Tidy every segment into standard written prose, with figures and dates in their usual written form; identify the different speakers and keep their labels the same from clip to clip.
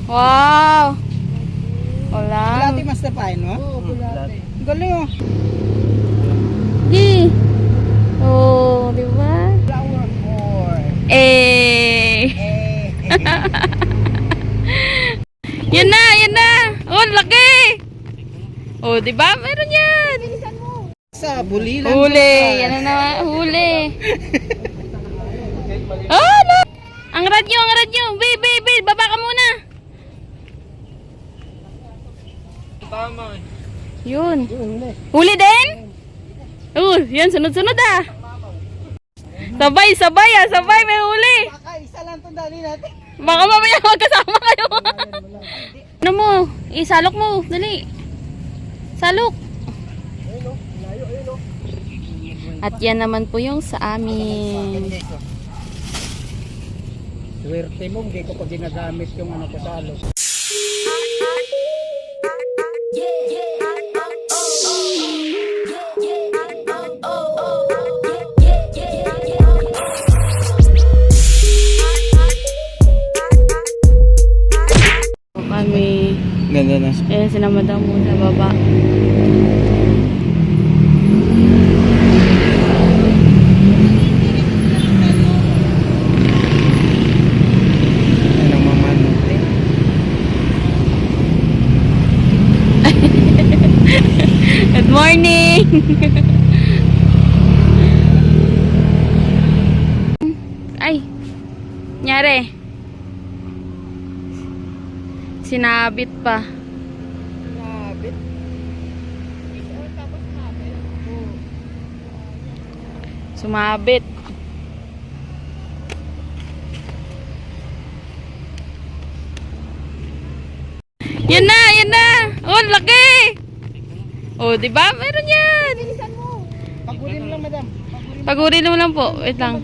Speaker 1: Wow! Wala.
Speaker 2: Bulati master pain mo? Oo, bulati. Galing oh.
Speaker 1: Gi. Oh, di ba?
Speaker 2: Flower boy.
Speaker 1: Eh. Yan na, yan na. Oh, laki. Oh, di ba? Meron yan.
Speaker 2: Sa buli lang.
Speaker 1: Huli. Yan na naman. Huli. Oh, no. Ang radyo, ang radyo. Babe, baba ka muna.
Speaker 2: Tama.
Speaker 1: Yun. Huli din? Oh, yan. Sunod-sunod ah. Sabay, may huli.
Speaker 2: Baka isa lang itong dali natin.
Speaker 1: Baka mamaya magkasama kayo. Ano mo? Isalok mo. Dali. Salok. At yan naman po yung sa amin.
Speaker 2: Swerte mo, hindi ko pa ginagamit yung ano ko sa alok.
Speaker 1: Kami.
Speaker 2: Ganda na.
Speaker 1: Ayan, sinamadang mo sa baba.
Speaker 2: Anong mamanutin?
Speaker 1: Good morning! Ay! Nyari! Sinabit pa.
Speaker 2: Nabit.
Speaker 1: Sumabit. Yan na, yan na. Oh, laki. Oh, di ba? Meron yan.
Speaker 2: Pagulin lang, madam.
Speaker 1: Pagurin mo lang po. Wait lang.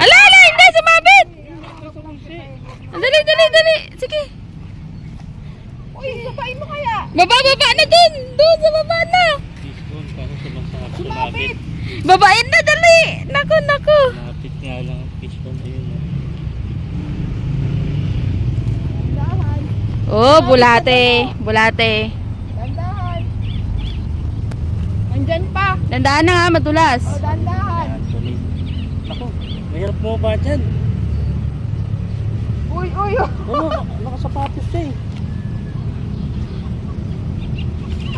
Speaker 1: Ala, hindi sumabit. Dali. Sige.
Speaker 3: Uy, sabayin mo kaya.
Speaker 1: Baba na dun. Dun sa baba na.
Speaker 3: Sumabit.
Speaker 1: Babain na, dali. Naku.
Speaker 4: Lapit nga lang ang fish pond yun.
Speaker 3: Dandahan.
Speaker 1: Oh, bulate.
Speaker 3: Dandahan. Andyan pa.
Speaker 1: Dandaan na nga, madulas.
Speaker 3: O, dandahan.
Speaker 4: Actually, ako, mahirap mo ba dyan?
Speaker 3: Uy.
Speaker 4: Oo, nakasapatos siya eh.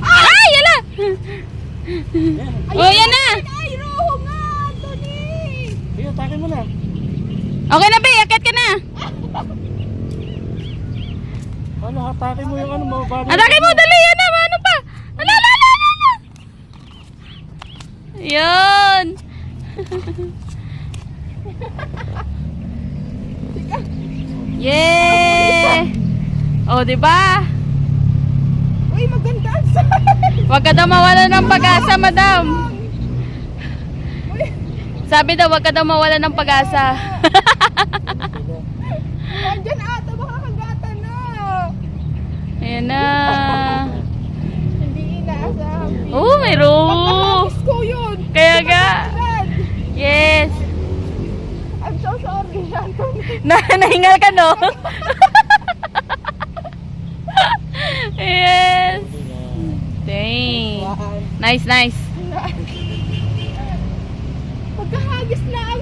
Speaker 1: Ay, yala.
Speaker 4: Yan.
Speaker 1: Oh, yan na.
Speaker 3: Ay, roho nga, Anthony.
Speaker 4: Sige, takin mo na.
Speaker 1: Okay na, be. Akit ka na.
Speaker 4: Ano, hatakin mo yung ano mo.
Speaker 1: Atake mo, dali. Yan na, ano pa? Ala. Yan. Yeah. Oh, di ba?
Speaker 3: Uy, maganda ang sa.
Speaker 1: Huwag ka daw mawala ng pag-asa, madam. Sabi daw, huwag ka daw mawala ng pag-asa.
Speaker 3: Andyan ata, baka kagatan na.
Speaker 1: Ayan na.
Speaker 3: Hindi inaasahan.
Speaker 1: Oh, mayroon.
Speaker 3: Miss ko yun.
Speaker 1: Kaya ga. Yes.
Speaker 3: I'm so sorry, Anthony.
Speaker 1: Nahingal ka, no? Yes. Dang. Nice.
Speaker 3: Pagkahagis lang.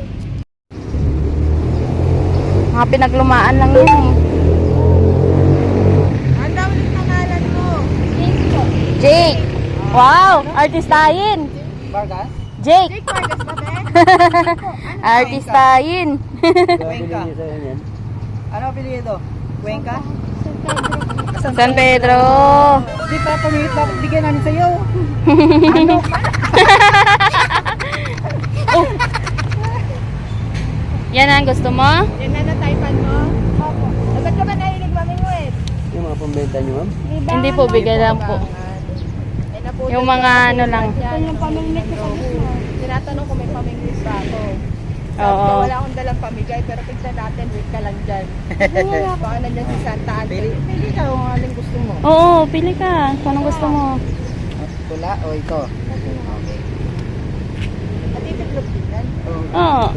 Speaker 1: Mga pinaglumaan lang yun eh.
Speaker 3: Ang dami ng pangalan mo.
Speaker 1: Jake. Wow, artistahin.
Speaker 2: Vargas?
Speaker 1: Jake.
Speaker 3: Jake Vargas ba, be?
Speaker 1: Artistahin.
Speaker 2: Cuenca. Ano apelyido? Cuenca?
Speaker 1: San Pedro.
Speaker 2: Di pa pamilit dapat bigyan namin sa'yo.
Speaker 1: Yan ang gusto mo?
Speaker 3: Yan na nataypan mo? Opo. Ba't ka ba nahilig mamingwit?
Speaker 4: Yung mga pambenta nyo, ma'am?
Speaker 1: Hindi po, bigay lang po. Yung mga ano lang.
Speaker 3: Yan yung pamingwit ko sa gusto. Tinatanong ko may pamingwit ba ako. Sabi
Speaker 1: Oo.
Speaker 3: ko, wala akong dalang pamigay, pero tignan natin, wait ka lang dyan. Baka nandyan si Santa Anthony.
Speaker 2: Pili ka kung aling gusto mo.
Speaker 1: Oo, pili ka. Kung anong gusto mo.
Speaker 2: Pula o ito?
Speaker 3: At itiklop din yan.
Speaker 1: Oo.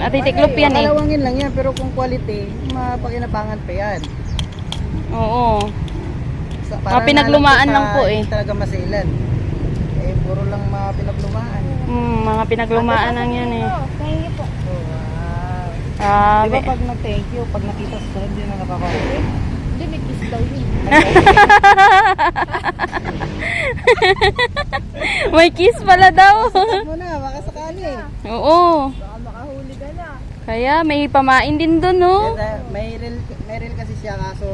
Speaker 1: Natitiklop yan eh.
Speaker 2: Kalawangin lang yan, pero kung quality, mapakinabangan pa yan.
Speaker 1: Oo.
Speaker 2: Para
Speaker 1: Mga pinaglumaan
Speaker 2: na
Speaker 1: lang po eh.
Speaker 2: Hindi talaga masilan. Eh, puro lang mga pinaglumaan.
Speaker 1: Mga pinaglumaan lang yan eh.
Speaker 3: Thank you po.
Speaker 2: Oh, wow.
Speaker 1: Ah,
Speaker 2: Di ba pag nag-thank you, pag nakita sa sunod, hindi na nakaka-okay?
Speaker 3: Hindi, may kiss daw yun.
Speaker 1: may kiss pala daw.
Speaker 2: Sabi mo na, baka sakali.
Speaker 1: Oo.
Speaker 3: Baka makahuli ka na.
Speaker 1: Kaya may pamain din doon, no?
Speaker 2: May reel kasi siya kaso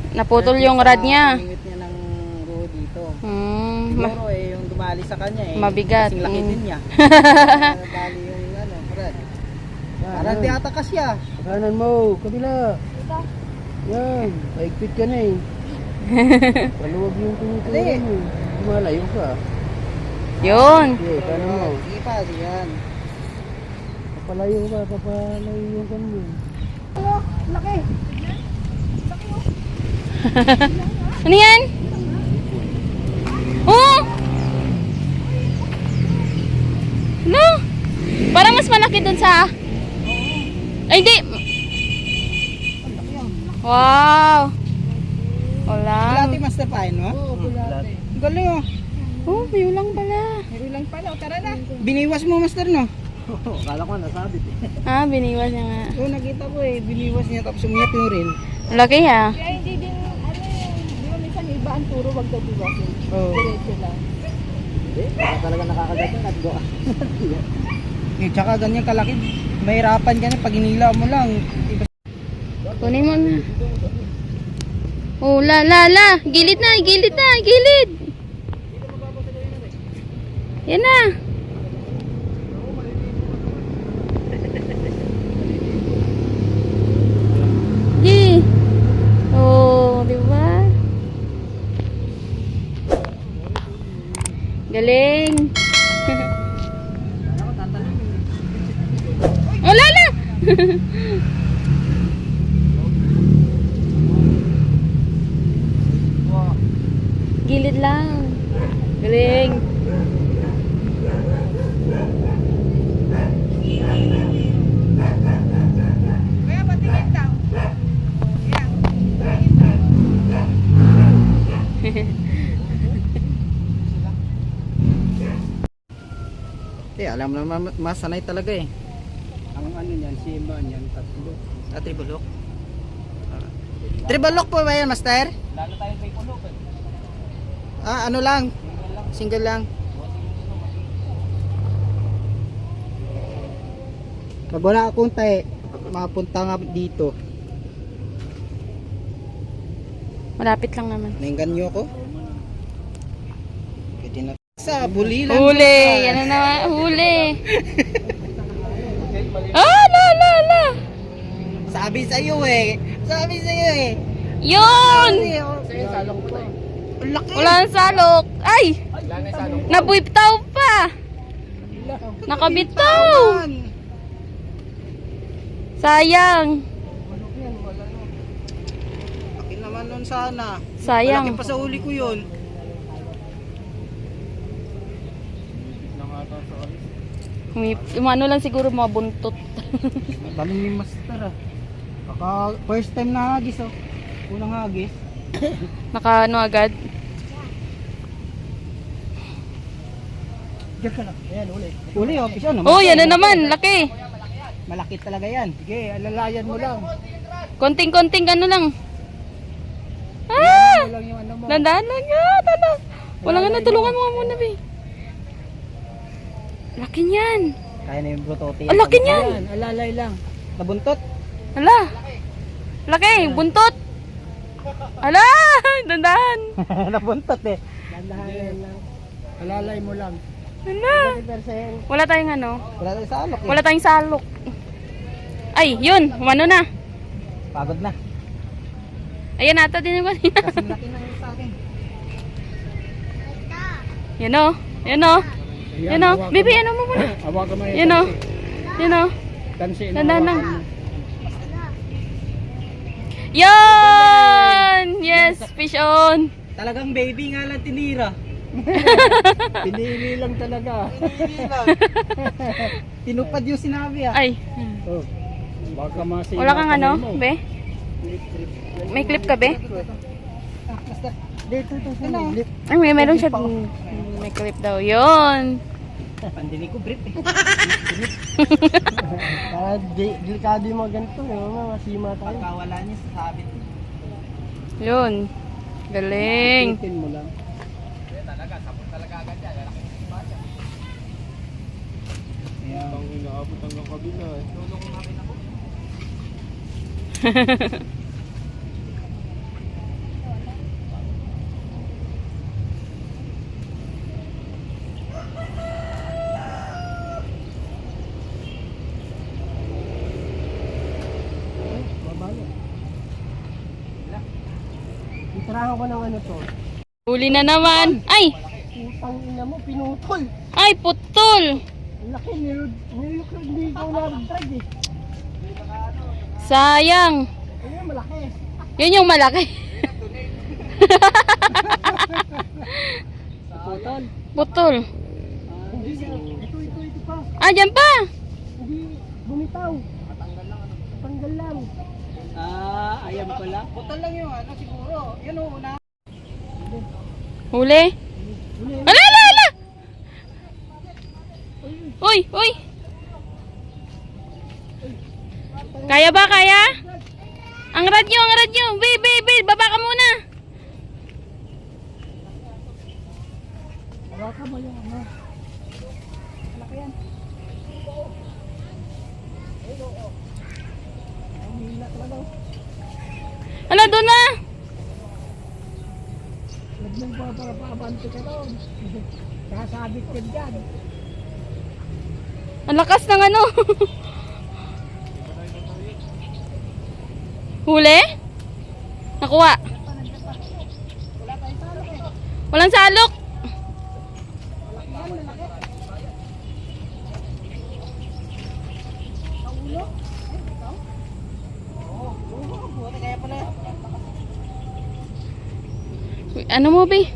Speaker 1: Naputol yung rad niya.
Speaker 2: Pangingit niya ng road dito.
Speaker 1: Hmm.
Speaker 2: Siguro eh, yung dumali sa kanya eh.
Speaker 1: Mabigat.
Speaker 2: Kasing laki din niya. Dali yung rad. Parang di atakas siya.
Speaker 4: Kanan mo, kabila. Yan, paigpit ka na eh. Paluwag yung tumutuloy mo. Lumalayo ka.
Speaker 1: Yun.
Speaker 4: Sige, kanan mo.
Speaker 2: Sige pa, sige yan.
Speaker 4: Papalayo ka, papalayo yung kanan mo.
Speaker 3: Laki.
Speaker 1: Ano yan? Oh! No! Parang mas malaki dun sa... Ay, hindi! Wow! Wala.
Speaker 2: Bulati master pain mo?
Speaker 3: Oo, bulate.
Speaker 2: Galing oh.
Speaker 1: Oh, may ulang pala.
Speaker 3: Meron lang pala. O, tara na.
Speaker 2: Biniwas mo master no?
Speaker 4: Kala ko nasabit eh.
Speaker 1: Ah, biniwas niya nga.
Speaker 2: Oo, nakita ko eh. Biniwas niya tapos umiyat yung reel.
Speaker 1: Laki ha.
Speaker 3: Kaya hindi din, di ba minsan yung iba ang turo, wag daw biwasin.
Speaker 2: Oo.
Speaker 3: Diretso lang.
Speaker 4: Hindi, baka talaga nakakagat yan at go ka.
Speaker 2: Eh, tsaka ganyan kalaki. Mahirapan ka na pag inila mo lang.
Speaker 1: Kunin mo na. Oh, la. Gilid na. Gilid. Yan na. Gi. Oh, di ba? Galing. Oh, la. Gilid lang. Galing.
Speaker 3: Kaya patingin daw. Yan.
Speaker 2: Alam naman masanay talaga eh. Ang ano niyan, sima niyan, tatlo. Tribulok. Tribulok po ba yan, master?
Speaker 4: Lalo tayo may kulok eh.
Speaker 2: Ano lang? Single lang. Pag wala akong tae, mapunta nga dito.
Speaker 1: Malapit lang naman.
Speaker 2: Nainggan niyo ako? Pwede na. Sa buli lang.
Speaker 1: Huli! Yan na naman. Huli! Ah! La!
Speaker 2: Sabi sa'yo eh.
Speaker 1: Yun!
Speaker 2: Salok mo tayo. Laki!
Speaker 1: Wala nang salok. Ay! Nabwiptaw pa! Nakabitaw! Sayang!
Speaker 2: Laki naman nun sana.
Speaker 1: Sayang.
Speaker 2: Malaki pa sa uli ko yun.
Speaker 1: Umano lang siguro mga buntot.
Speaker 2: Galing ni master ah. Baka first time na hagis oh. Unang hagis.
Speaker 1: Naka ano agad.
Speaker 2: Diyan ka na. Ayan, uli. Uli oh, pisyo naman.
Speaker 1: Oh, yan na naman. Laki.
Speaker 2: Malaki talaga yan. Sige, alalayan mo lang.
Speaker 1: Konting-konting ano lang. Ah!
Speaker 2: Ano lang yung ano mo.
Speaker 1: Dandaan lang yan. Tala. Wala nga na. Tulungan mo nga muna, be. Laki niyan.
Speaker 2: Kaya na yung brutote.
Speaker 1: Ang laki niyan.
Speaker 2: Ayan, alalay lang. Nabuntot.
Speaker 1: Hala. Laki. Buntot. Hala. Dandaan.
Speaker 2: Nabuntot eh. Dandahan lang. Alalay mo lang.
Speaker 1: Hala.
Speaker 2: 30%.
Speaker 1: Wala tayong ano.
Speaker 2: Wala tayo sa alok eh.
Speaker 1: Wala tayong salok. Ay, yun. Umano na.
Speaker 2: Pagod na.
Speaker 1: Ayan ata din naman.
Speaker 2: Kasing laki na yun sa akin.
Speaker 1: Yan o. Yan o. Yan o. Baby, ano mo muna?
Speaker 2: Hawakan mo
Speaker 1: Yan o. Yan o.
Speaker 2: Kansi
Speaker 1: Dandaan lang. Yan! Yes, fish on.
Speaker 2: Talagang baby nga lang tinira.
Speaker 4: Pinili lang talaga.
Speaker 2: Pinili lang. Tinupad yung sinabi ah.
Speaker 1: Ay,
Speaker 4: Oh, baka masira.
Speaker 1: wala kang ano, be? May clip ka, be?
Speaker 2: Master. Dito, ito.
Speaker 1: Ay, meron siya. May clip daw. Yun.
Speaker 2: Pandini ko brief eh. Delikado yung mga ganito. Yung masima tayo. Pagkawala niya sa sabit.
Speaker 1: Yun. Galing.
Speaker 2: Pitin mo lang.
Speaker 4: Ang inaabot hanggang kabila eh.
Speaker 2: Babalo. Itirahan ko ng ano to.
Speaker 1: Huli na naman. Ay!
Speaker 2: Putang ina mo, pinutol.
Speaker 1: Ay, putol!
Speaker 2: Ang laki, nilukod, hindi ko na-drag eh.
Speaker 1: Sayang.
Speaker 2: Ayun, malaki.
Speaker 1: Yun yung malaki.
Speaker 2: Putol.
Speaker 1: Putol.
Speaker 2: Hindi siya. Ito pa.
Speaker 1: Ah, dyan pa.
Speaker 2: Hindi bumitaw. Tanggal lang. Ayan pala. Putol lang yung ano siguro. Yan o, una.
Speaker 1: Huli. Ala, ala, ala! Uy, uy! Kaya ba, kaya? Ang radyo, ang radyo! Babe, baba ka muna!
Speaker 2: Waka ba yung ano? Malaki yan. Ang hila talaga.
Speaker 1: Ala, doon na!
Speaker 2: Huwag mong para paabante ka doon. Kasabit ka dyan.
Speaker 1: Ang lakas ng ano! Huli? Nakuha. Walang salok. Uy, ano mo, be?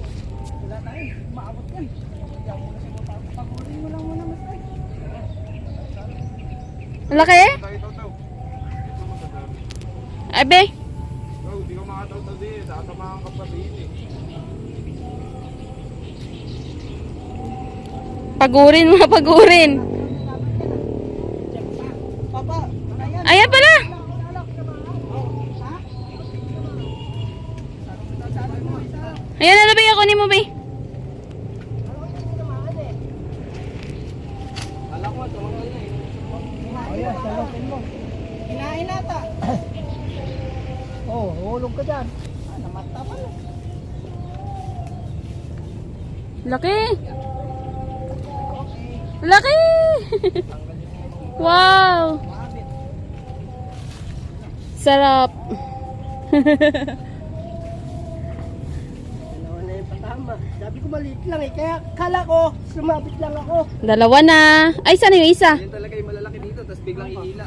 Speaker 1: Ang laki eh? Ay, be?
Speaker 4: Hindi ko makataw-taw din. Tatamahan ka pa din eh.
Speaker 1: Pagurin mga pagurin.
Speaker 2: Papa, ayan.
Speaker 1: Ayan pala. Ayan, ano ba yung kunin mo, be?
Speaker 2: Ayan, salokin mo. Hinahin nata. Oh, hulog ka dyan. Namata pa.
Speaker 1: Laki. Laki. Wow. Sarap.
Speaker 2: Dalawa na yung patama. Sabi ko maliit lang eh. Kaya kala ko, sumabit lang ako.
Speaker 1: Dalawa na. Ay, sana yung isa?
Speaker 4: Yan talaga yung malalaki dito, tapos biglang ihila.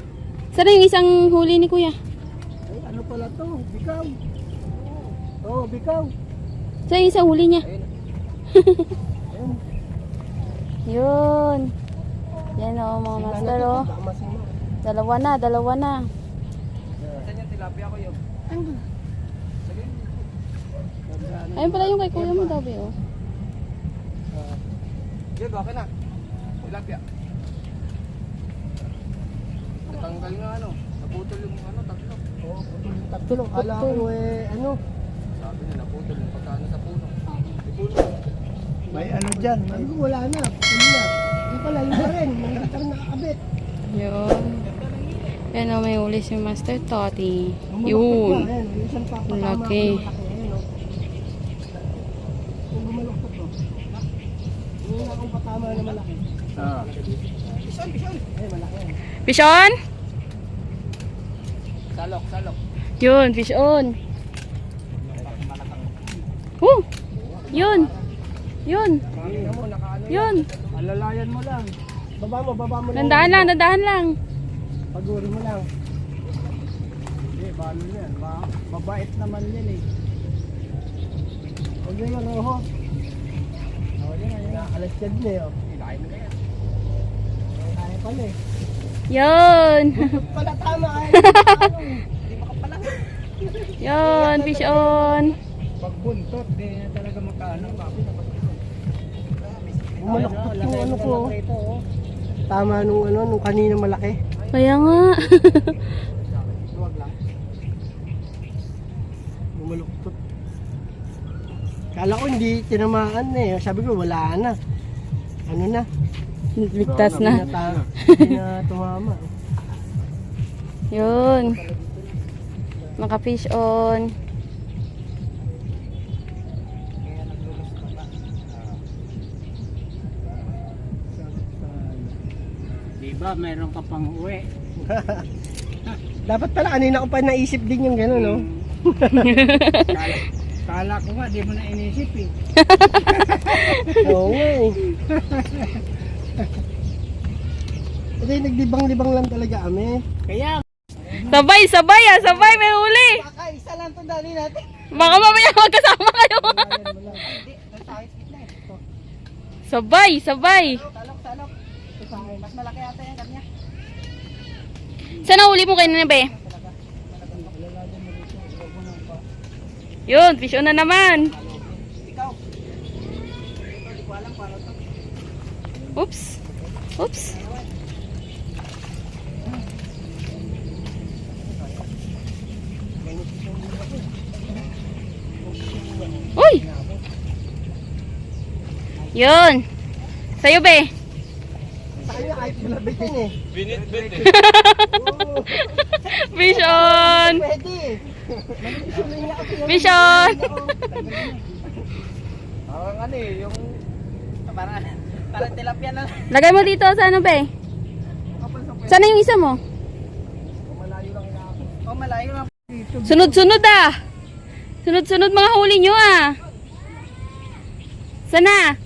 Speaker 1: Sana yung isang huli ni kuya?
Speaker 2: Ay, ano pala to? Bikaw. Oh, bikaw.
Speaker 1: Sana yung isang huli niya?
Speaker 2: Ayun.
Speaker 1: Yun. Yan o, mga master o.
Speaker 2: Tama si Ma.
Speaker 1: Dalawa na, dalawa na.
Speaker 4: Saan yung tilapia ko yun?
Speaker 1: Ayun pala yung kay kuya mo daw, be, o.
Speaker 4: Yan, baka na. Tilapia. Natanggal nga ano. Naputol yung ano, tatlo.
Speaker 2: Oh, putol yung tatlo. Kala ko eh, ano?
Speaker 4: Sabi niya, naputol yung pagkano sa puno. May puno.
Speaker 2: May ano dyan. Sabi ko wala na. Hindi na. Hindi pala, yun pa rin. May nakakabit.
Speaker 1: Yun. Yan o, may huli si Master Toti.
Speaker 2: Yung
Speaker 1: Yun.
Speaker 2: Ayan, yung isang papatama
Speaker 1: Laki.
Speaker 2: ko na malaki. Ayan, oh. Yung bumaluktot to. Yung una akong patama na malaki. Bison. Eh, malaki yan.
Speaker 1: Fish on?
Speaker 4: Salok, salok.
Speaker 1: Yun, fish on. Woo! Yun. Yun.
Speaker 2: Tingnan mo, nakaano yan.
Speaker 1: Yun.
Speaker 2: Alalayan mo lang. Baba mo lang.
Speaker 1: Dandahan lang, dandahan lang.
Speaker 2: Paguri mo lang. Hindi, balo yan. Mabait naman yan eh. Huwag yung roho. Huwag yung alas yan na eh. Ilain mo kaya. Kaya pala eh.
Speaker 1: Yun.
Speaker 2: Pala tama kaya. Hindi makapala.
Speaker 1: Yun, fish on.
Speaker 2: Pag buntot, di na talaga magkaano.
Speaker 4: Bumalaktot yung ano ko. Tama nung kanina malaki.
Speaker 1: Kaya nga.
Speaker 4: Bumaluktot. Kala ko hindi tinamaan na eh. Sabi ko wala na. Ano na?
Speaker 1: Ligtas na.
Speaker 4: Hindi na tumama.
Speaker 1: Yun. Naka-fish on.
Speaker 2: Diba, meron ka pang uwi.
Speaker 4: Dapat pala kanina ko pa naisip din yung gano'n, no?
Speaker 2: Kala ko nga, di mo na inisip eh.
Speaker 4: Oo nga eh. Kasi naglibang-libang lang talaga kami.
Speaker 2: Kaya,
Speaker 1: Sabay, sabay ah, sabay, may huli.
Speaker 3: Baka isa lang itong dali natin.
Speaker 1: Baka mamaya magkasama kayo.
Speaker 3: Hindi, nagtakit na eh. Ito.
Speaker 1: Sabay, sabay.
Speaker 3: Salok, salok. Mas malaki ata yan kanya.
Speaker 1: Saan nahuli mo kayo na be? Yun, fish on na naman.
Speaker 3: Ikaw. Ito, di ko alam paano ito.
Speaker 1: Oops. Oops. Uy! Yun. Sa'yo be.
Speaker 4: Sa kanya kahit malabitin eh.
Speaker 1: Fish on.
Speaker 4: Pwede eh.
Speaker 1: Fish on.
Speaker 3: Parang ano eh, yung... Parang tilapia na.
Speaker 1: Lagay mo dito sa ano be? Sana yung isa mo?
Speaker 3: Oh, malayo lang.
Speaker 1: Sunod-sunod ah. Sunod-sunod mga huli nyo ah. Sana?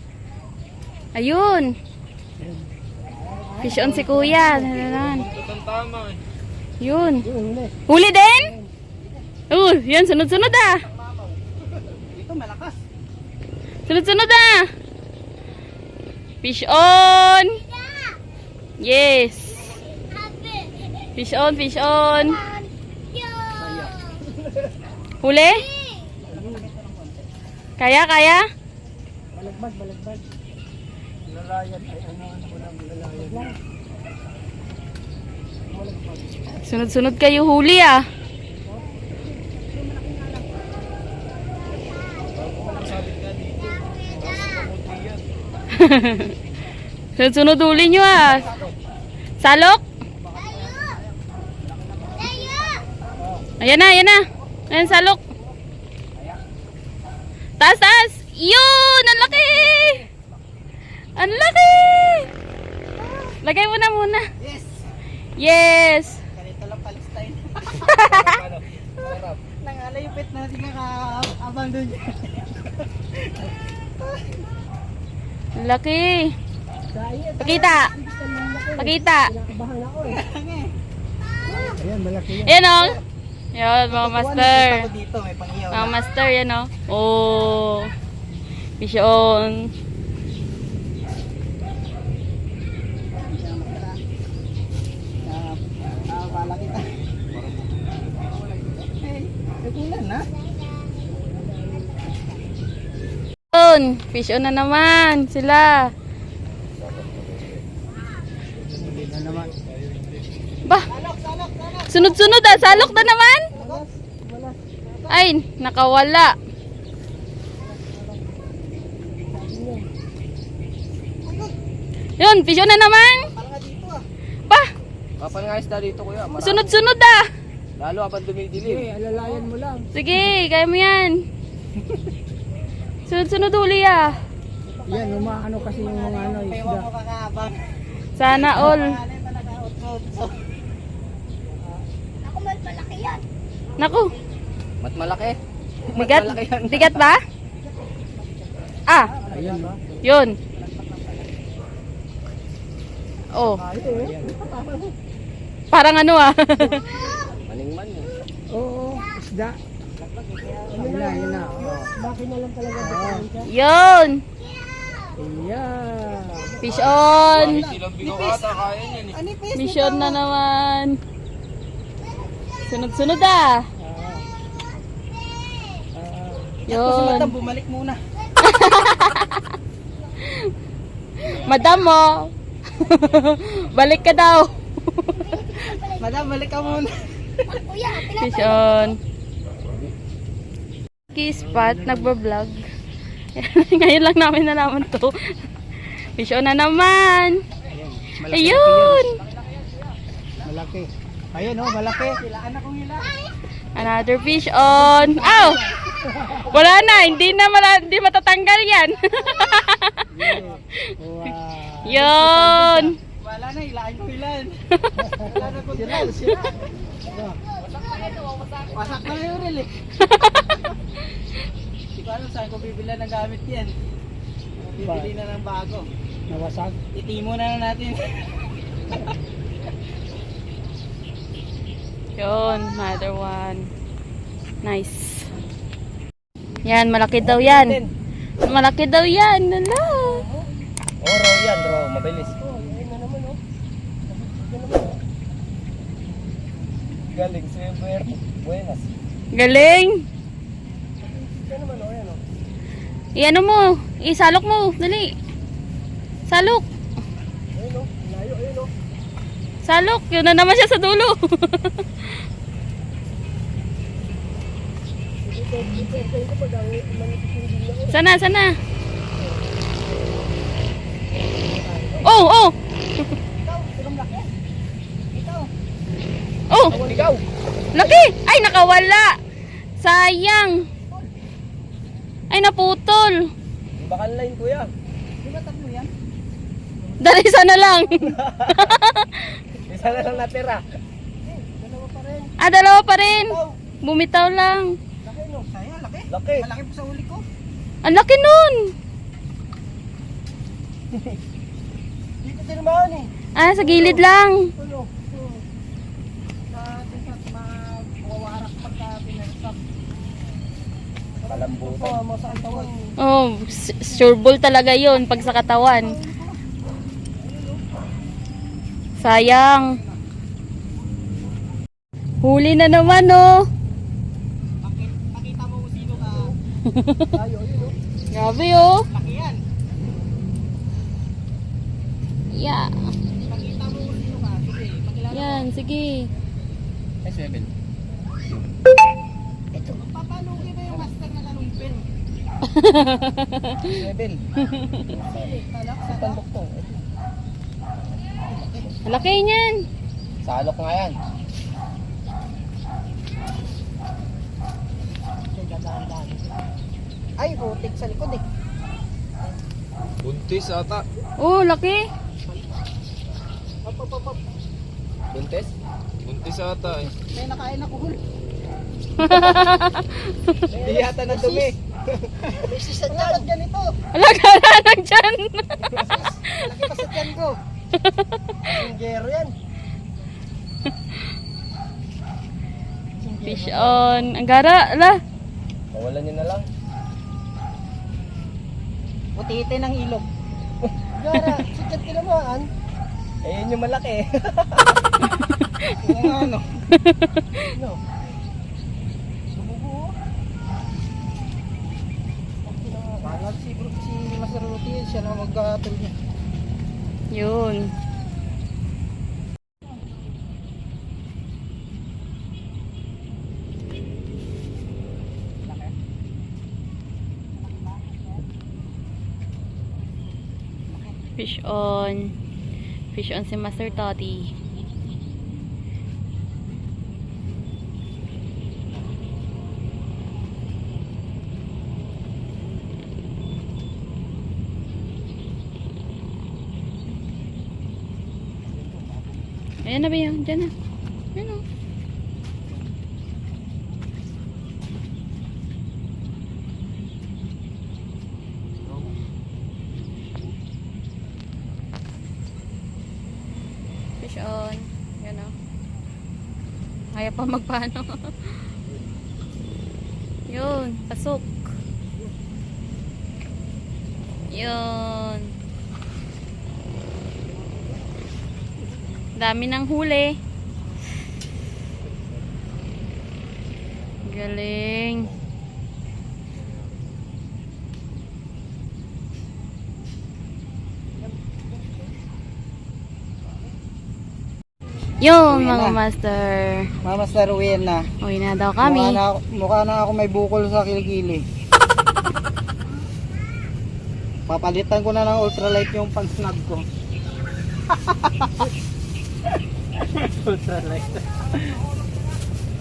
Speaker 1: Ayun. Fish on si kuya. Yun. Huli din? Yan, sunod-sunod ah.
Speaker 3: Dito, malakas.
Speaker 1: Sunod-sunod ah. Fish on. Yes. Fish on, fish on. Huli? Kaya, kaya?
Speaker 4: Balagbag, balagbag. Lalayan ay ano ko lang lalayan.
Speaker 1: Sunod-sunod kayo huli ah. Sunod-sunod huli nyo ah. Salok? Ayan na, ayan na. Ayan, salok. Taas, taas. Yun! Ang laki! Ang laki! Lagay mo na muna.
Speaker 3: Yes!
Speaker 1: Yes!
Speaker 3: Ganito lang Palestine. Nangalayupit na hindi ka kaabang doon.
Speaker 1: Ang laki. Pakita. Pakita.
Speaker 4: Kabahan ako eh. Ayan, malaki yan.
Speaker 1: Ayan o. Yan, mga master.
Speaker 3: Ako dito, may pangiyaw
Speaker 1: Mga
Speaker 3: na.
Speaker 1: master, yan o. Oh. Fish on.
Speaker 3: Bala kita. Nagulan na.
Speaker 1: On. Fish on na naman sila.
Speaker 2: hindi na naman.
Speaker 1: Bah. Sunod-sunod ah. Salok na naman. Ay, nakawala. Yun, fish on na naman.
Speaker 3: Parang nga dito ah.
Speaker 1: Bah.
Speaker 4: Kapal nga isda dito kuya.
Speaker 1: Sunod-sunod ah.
Speaker 4: Lalo habang dumidilim.
Speaker 2: Alalayan mo lang.
Speaker 1: Sige, kaya mo yan. Sunod-sunod huli ah.
Speaker 2: Yan, umaano kasi yung mga ano,
Speaker 3: Ewan
Speaker 2: isda.
Speaker 3: ko kakaabang.
Speaker 1: Sana all.
Speaker 3: Ano talaga, utso-utso. Ako mas malaki yan.
Speaker 1: Naku,
Speaker 4: Mat malaki.
Speaker 1: bigat. Bigat ba? Ah,
Speaker 2: Ayan ba?
Speaker 1: yun. Oh. Parang ano ah.
Speaker 4: Maningman yun.
Speaker 2: Oo, isda. Yun na, yun na.
Speaker 4: Bakit na lang talaga
Speaker 1: Yun.
Speaker 2: Yeah.
Speaker 1: Fish on.
Speaker 3: Ano yung face
Speaker 1: Fish on na naman. Sunod-sunod ah. Yun.
Speaker 2: bumalik muna.
Speaker 1: Madam mo. Balik ka daw.
Speaker 2: Madam, balik ka muna.
Speaker 1: Fish on. Spot, nagbablog. Ngayon lang namin nalaman to. Fish on na naman. Ayun.
Speaker 2: Malaki. Ayun, oh, malaki. Hilaan akong hila.
Speaker 1: Another fish on. Ow! Wala na, hindi matatanggal yan.
Speaker 2: Wow.
Speaker 1: Yun.
Speaker 2: Wala na, hilaan ko hilaan. Wala na kung sira. Wasak na yung reel eh. Hindi ko alam saan ko bibila ng gamit yan. Bibili na ng bago. Nawasak? Itimo na natin.
Speaker 1: Yun, another one. Nice. Yan, malaki daw yan. Malaki daw yan. Lala.
Speaker 4: Oh, raw yan, raw. Mabilis. Galing si Buenas.
Speaker 1: Galing. Iano mo, isalok mo, dali. Salok. Salok, yun na naman siya sa dulo. Sana. Oh. Oh,
Speaker 4: Ikaw!
Speaker 1: laki! Ay, nakawala. Sayang. Ay, naputol.
Speaker 4: Bakal line, kuya.
Speaker 2: Di ba tatlo yan?
Speaker 1: Dali sana lang.
Speaker 4: Isa na lang natira.
Speaker 2: Dalawa pa rin.
Speaker 1: Dalawa pa rin. Bumitaw lang.
Speaker 2: Laki no? Saya, laki.
Speaker 4: Laki.
Speaker 2: Malaki po sa uli ko.
Speaker 1: Ang laki nun.
Speaker 2: Di ko tinamaan eh.
Speaker 1: Sa gilid lang.
Speaker 2: Ano? Mawawarak pagka pinagsak.
Speaker 4: Malambutan.
Speaker 2: Oo, mo sa katawan.
Speaker 1: Oh, sure ball talaga yun pag sa katawan. Sayang. Huli na naman, oh.
Speaker 2: Pakita mo kung sino ka. Ayo, yun oh.
Speaker 1: Grabe, oh.
Speaker 2: Laki yan.
Speaker 1: Yeah.
Speaker 2: Pakita mo kung sino ka. Sige, pakilala mo.
Speaker 1: Yan, sige.
Speaker 4: Ay, 7.
Speaker 2: Ito. Paano ba yung master na kalumpin?
Speaker 4: 7.
Speaker 2: Talak sa
Speaker 4: Tandok to.
Speaker 1: Ang laki niyan.
Speaker 4: Salok nga yan.
Speaker 2: Ay, butik sa likod eh.
Speaker 5: Buntis ata.
Speaker 1: Oh, laki.
Speaker 2: Op.
Speaker 4: Buntes?
Speaker 5: Buntis ata eh.
Speaker 2: May nakain ako hul.
Speaker 4: Hindi yata na dumi.
Speaker 2: May sisa dyan. Ganito.
Speaker 1: Alagalanan dyan.
Speaker 2: Laki pa sa dyan ko. Yung gero yan.
Speaker 1: Fish on. Ang gara, ala.
Speaker 4: Pawalan nyo na lang.
Speaker 2: Butite ng ilog. Gara, sikat kinamaan.
Speaker 4: Eh, yun yung malaki.
Speaker 2: Yung ano. No. Sumubo. Pangat si Master Ruti, siya na mag-gatol niya.
Speaker 1: Yun. Fish on. Fish on si Master Toddy. Ayan na ba yun? Diyan na. Ayan o. Fish on. Ayan o. Kaya pa magpaano. Yun. Pasok. Yun. Dami ng huli. Galing. Yung
Speaker 2: Uwi
Speaker 1: mga
Speaker 2: na.
Speaker 1: master.
Speaker 2: Mama Star, uwi na.
Speaker 1: Uwi na daw kami.
Speaker 2: Mukha na ako may bukol sa kilikili. Papalitan ko na ng ultralight yung pang-snag ko. Ultralight.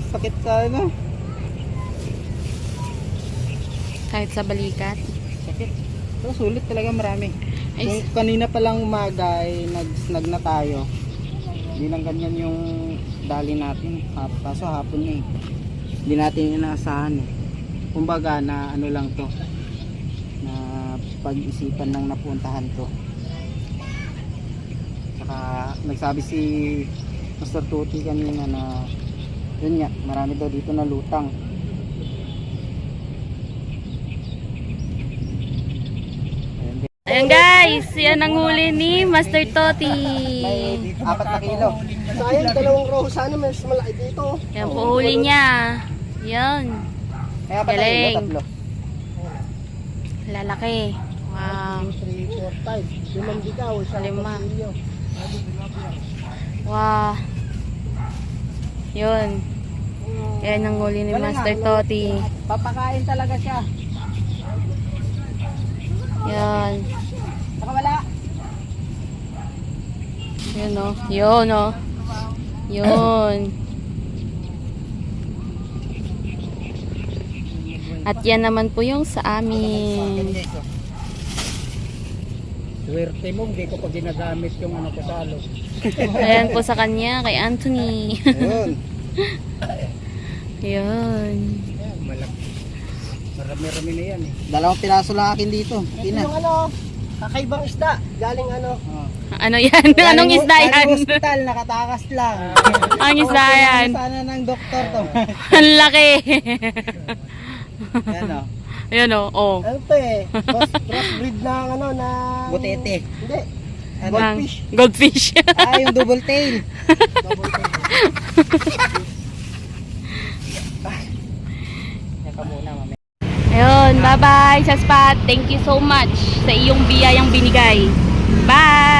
Speaker 2: Sakit sa ano?
Speaker 1: Kahit sa balikat.
Speaker 2: Sakit. So, sulit talaga marami.
Speaker 1: Ay,
Speaker 2: Kung kanina pa lang umaga ay nag-snag na tayo. Hindi lang ganyan yung dali natin. Kaso hapon na eh. Hindi natin inaasahan eh. Kumbaga na ano lang to. Na pag-isipan lang napuntahan to. Saka nagsabi si Master Tuti kanina na yun nga, marami daw dito na lutang.
Speaker 1: Ayan guys, yan ang huli ni Master Toti.
Speaker 2: May 4 na kilo.
Speaker 4: Sayang, 2 row. Sana mas malaki dito.
Speaker 1: Yan po huli niya. Yan.
Speaker 2: Kaya pa
Speaker 1: Galing.
Speaker 2: kilo, 3.
Speaker 1: Lalaki. Wow.
Speaker 4: 3, 4, 5. 5 bitaw. Isang
Speaker 1: 5.
Speaker 4: pamilyo.
Speaker 1: Wow. Yun. Yan ang huli ni Master Toti.
Speaker 2: Papakain talaga siya.
Speaker 1: Yan.
Speaker 2: Saka wala.
Speaker 1: Yun o. Yun o. Yun. At yan naman po yung sa amin.
Speaker 2: Swerte mo, hindi ko pa ginagamit yung ano ko salo.
Speaker 1: Ayan po sa kanya, kay Anthony.
Speaker 2: Ayun.
Speaker 1: Yun.
Speaker 2: Malaki. Marami-rami na yan eh. 2 piraso lang akin dito. Tina.
Speaker 4: Yung ano, kakaibang isda. Galing ano.
Speaker 1: Ano yan? Anong isda yan?
Speaker 2: Galing hospital, nakatakas lang.
Speaker 1: Ang isda yan?
Speaker 2: Sana ng doktor to.
Speaker 1: Ang laki.
Speaker 2: Yan o.
Speaker 1: Ayan o. Oh.
Speaker 4: Ano to eh? Crossbreed na ano na...
Speaker 2: Butete.
Speaker 4: Hindi.
Speaker 2: Ano?
Speaker 4: Goldfish.
Speaker 1: Goldfish.
Speaker 2: Yung double tail. Teka muna, mami.
Speaker 1: Ayun, bye-bye sa spot. Thank you so much sa iyong biyayang binigay. Bye!